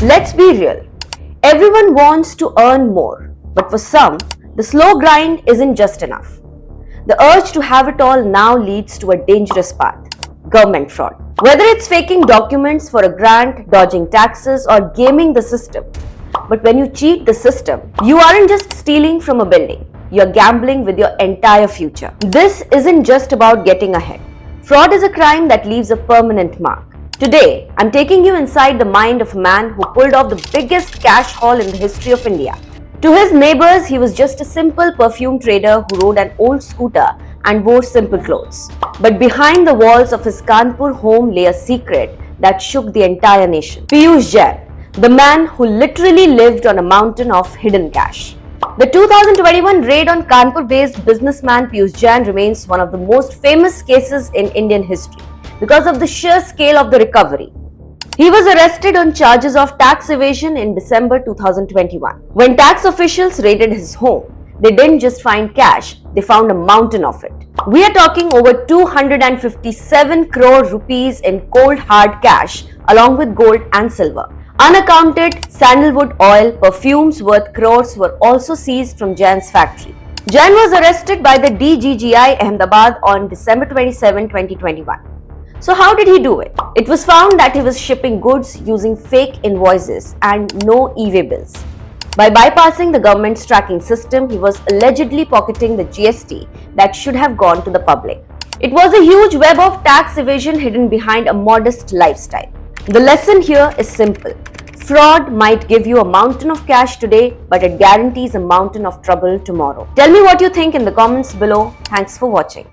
Let's be real. Everyone wants to earn more, but for some, the slow grind isn't just enough. The urge to have it all now leads to a dangerous path: government fraud. Whether it's faking documents for a grant, dodging taxes, or gaming the system. But when you cheat the system, you aren't just stealing from a building, you're gambling with your entire future. This isn't just about getting ahead. Fraud is a crime that leaves a permanent mark. Today, I'm taking you inside the mind of a man who pulled off the biggest cash haul in the history of India. To his neighbors, he was just a simple perfume trader who rode an old scooter and wore simple clothes. But behind the walls of his Kanpur home lay a secret that shook the entire nation. Piyush Jain, the man who literally lived on a mountain of hidden cash. The 2021 raid on Kanpur-based businessman Piyush Jain remains one of the most famous cases in Indian history because of the sheer scale of the recovery. He was arrested on charges of tax evasion in December 2021. When tax officials raided his home, they didn't just find cash, they found a mountain of it. We are talking over 257 crore rupees in cold hard cash along with gold and silver. Unaccounted sandalwood oil, perfumes worth crores were also seized from Jain's factory. Jain was arrested by the DGGI Ahmedabad on December 27, 2021. So how did he do it? It was found that he was shipping goods using fake invoices and no e-way bills. By bypassing the government's tracking system, he was allegedly pocketing the GST that should have gone to the public. It was a huge web of tax evasion hidden behind a modest lifestyle. The lesson here is simple. Fraud might give you a mountain of cash today, but it guarantees a mountain of trouble tomorrow. Tell me what you think in the comments below. Thanks for watching.